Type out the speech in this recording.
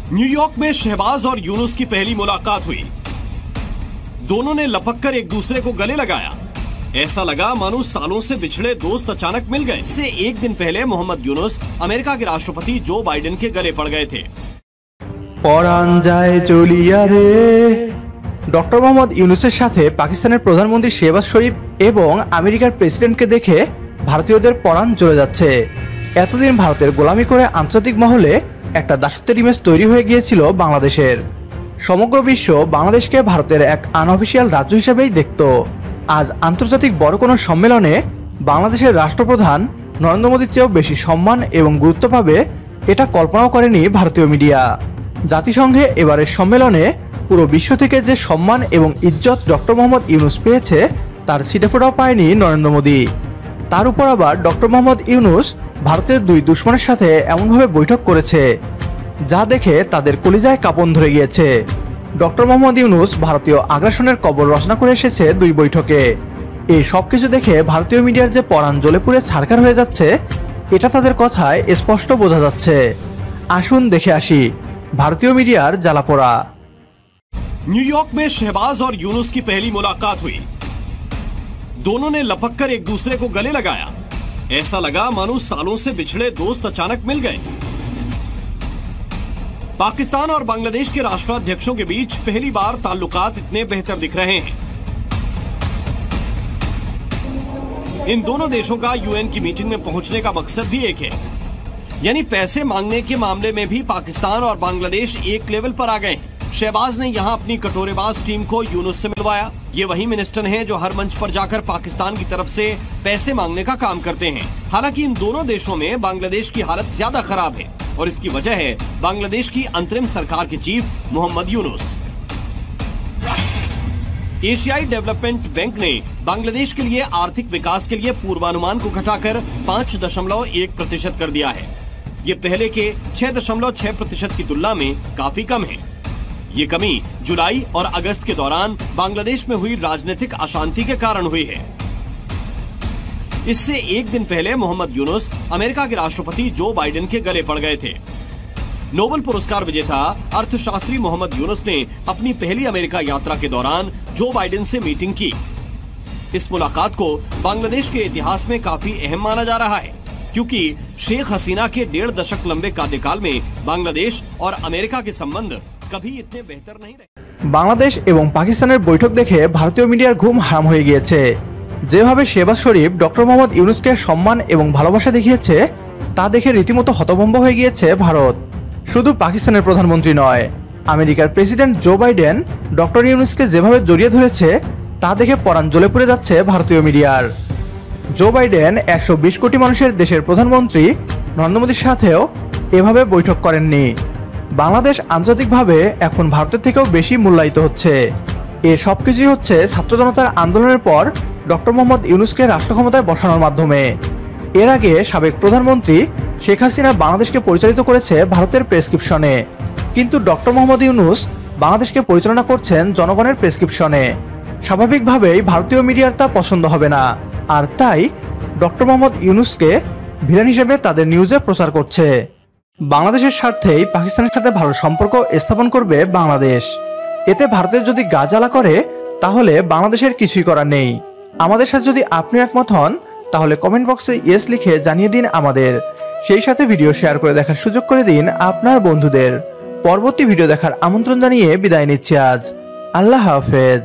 New York में शहबाज और यूनुस की पहली मुलाकात हुई। दोनों ने लपक कर एक दूसरे को गले लगाया। ऐसा लगा मानो सालों से बिछड़े दोस्त अचानक मिल गए। इससे एक दिन पहले मोहम्मद यूनुस अमेरिका के राष्ट्रपति जो बाइडेन के गले पड़ गए थे। परान जाए चलिया रे। डॉक्टर मोहम्मद ইউনূসের সাথে পাকিস্তানের প্রধানমন্ত্রী শেহবাজ শরীফ এবং আমেরিকার প্রেসিডেন্টকে দেখে ভারতীয়দের পরাণ জ্বলে যাচ্ছে। এতদিন ভারতের গোলামি করে আন্তর্জাতিক মহলে একটা দাসত্বের ইমেজ তৈরি হয়ে গিয়েছিল বাংলাদেশের। সমগ্র বিশ্ব বাংলাদেশকে ভারতের এক আনঅফিশিয়াল রাজ্য হিসেবেই দেখত। আজ আন্তর্জাতিক বড় কোনো সম্মেলনে বাংলাদেশের রাষ্ট্রপ্রধান নরেন্দ্র মোদীর চেয়েও বেশি সম্মান এবং গুরুত্ব পাবে এটা কল্পনাও করেনি ভারতীয় মিডিয়া। জাতিসংঘে এবারের সম্মেলনে পুরো বিশ্ব থেকে যে সম্মান এবং ইজ্জত ডক্টর মোহাম্মদ ইউনুস পেয়েছে তার ছিটেফোঁটাও পায়নি নরেন্দ্র মোদী। তার উপর আবার ডক্টর মোহাম্মদ ইউনুস ভারতের দুই দুশ্মনের সাথে এমনভাবে বৈঠক করেছে যা দেখে তাদের কলিজায় কাঁপন ধরে গিয়েছে। ডক্টর মোহাম্মদ ইউনুস ভারতীয় আগ্রাসনের কবর রচনা করে এসেছে দুই বৈঠকে। এই সবকিছু দেখে ভারতীয় মিডিয়ার যে পরাণ জ্বলে পুড়ে ছারখার হয়ে যাচ্ছে এটা তাদের কথায় স্পষ্ট বোঝা যাচ্ছে। আসুন দেখে আসি भारतीय मीडियार জ্বালাপোড়া। न्यूयॉर्क में शहबाज और यूनुस की पहली मुलाकात हुई। दोनों ने लपक कर एक दूसरे को गले लगाया। ऐसा लगा मानो सालों से बिछड़े दोस्त अचानक मिल गए। पाकिस्तान और बांग्लादेश के राष्ट्राध्यक्षों के बीच पहली बार ताल्लुकात इतने बेहतर दिख रहे हैं। इन दोनों देशों का यूएन की मीटिंग में पहुंचने का मकसद भी एक है, यानी पैसे मांगने के मामले में भी पाकिस्तान और बांग्लादेश एक लेवल पर आ गए। शहबाज ने यहां अपनी कटोरेबाज टीम को यूनुस से मिलवाया। ये वही मिनिस्टर हैं जो हर मंच पर जाकर पाकिस्तान की तरफ से पैसे मांगने का काम करते हैं। हालांकि इन दोनों देशों में बांग्लादेश की हालत ज्यादा खराब है और इसकी वजह है बांग्लादेश की अंतरिम सरकार के चीफ मोहम्मद यूनुस। एशियाई डेवलपमेंट बैंक ने बांग्लादेश के लिए आर्थिक विकास के लिए पूर्वानुमान को घटाकर 5.1% कर दिया है। ये पहले के 6.6% की तुलना में काफी कम है। ये कमी जुलाई और अगस्त के दौरान बांग्लादेश में हुई राजनीतिक अशांति के कारण हुई है। इससे एक दिन पहले मोहम्मद यूनुस अमेरिका के राष्ट्रपति जो बाइडेन के गले पड़ गए थे। नोबेल पुरस्कार विजेता अर्थशास्त्री मोहम्मद यूनुस ने अपनी पहली अमेरिका यात्रा के दौरान जो बाइडेन से मीटिंग की। इस मुलाकात को बांग्लादेश के इतिहास में काफी अहम माना जा रहा है, क्योंकि शेख हसीना के 1.5 दशक लंबे कार्यकाल में बांग्लादेश और अमेरिका के संबंध कभी इतने बेहतर नहीं रहे। বাংলাদেশ এবং পাকিস্তানের বৈঠক দেখে ভারতীয় মিডিয়ার ঘুম হারাম হয়ে গিয়েছে। যেভাবে শেহবাজ শরীফ ডক্টর মোহাম্মদ ইউনুসকে সম্মান এবং ভালোবাসা দেখিয়েছে তা দেখে রীতিমতো হতভম্ব হয়ে গিয়েছে ভারত। শুধু পাকিস্তানের প্রধানমন্ত্রী নয়, আমেরিকার প্রেসিডেন্ট জো বাইডেন ডক্টর ইউনুসকে যেভাবে জড়িয়ে ধরেছে তা দেখে পরাণ জ্বলে পুড়ে যাচ্ছে ভারতীয় মিডিয়ার। জো বাইডেন 120 কোটি মানুষের দেশের প্রধানমন্ত্রী নরেন্দ্র মোদীর সাথেও এভাবে বৈঠক করেননি। বাংলাদেশ আন্তর্জাতিকভাবে এখন ভারতের থেকেও বেশি মূল্যায়িত হচ্ছে। এ সবকিছুই হচ্ছে ছাত্র জনতার আন্দোলনের পর ডক্টর মোহাম্মদ ইউনুসকে রাষ্ট্র ক্ষমতায় বসানোর মাধ্যমে। এর আগে সাবেক প্রধানমন্ত্রী শেখ হাসিনা বাংলাদেশকে পরিচালিত করেছে ভারতের প্রেসক্রিপশনে, কিন্তু ডক্টর মোহাম্মদ ইউনুস বাংলাদেশকে পরিচালনা করছেন জনগণের প্রেসক্রিপশনে। স্বাভাবিকভাবেই ভারতীয় মিডিয়ার তা পছন্দ হবে না, আর তাই ডক্টর মোহাম্মদ ইউনুসকে ভিলেন হিসেবে তাদের নিউজে প্রচার করছে। বাংলাদেশের স্বার্থেই পাকিস্তানের সাথে ভালো সম্পর্ক স্থাপন করবে বাংলাদেশ। এতে ভারতের যদি গা জ্বালা করে তাহলে বাংলাদেশের কিছুই করার নেই। আমাদের সাথে যদি আপনি একমত হন তাহলে কমেন্ট বক্সে ইয়েস লিখে জানিয়ে দিন আমাদের। সেই সাথে ভিডিও শেয়ার করে দেখার সুযোগ করে দিন আপনার বন্ধুদের। পরবর্তী ভিডিও দেখার আমন্ত্রণ জানিয়ে বিদায় নিচ্ছি আজ। আল্লাহ হাফেজ।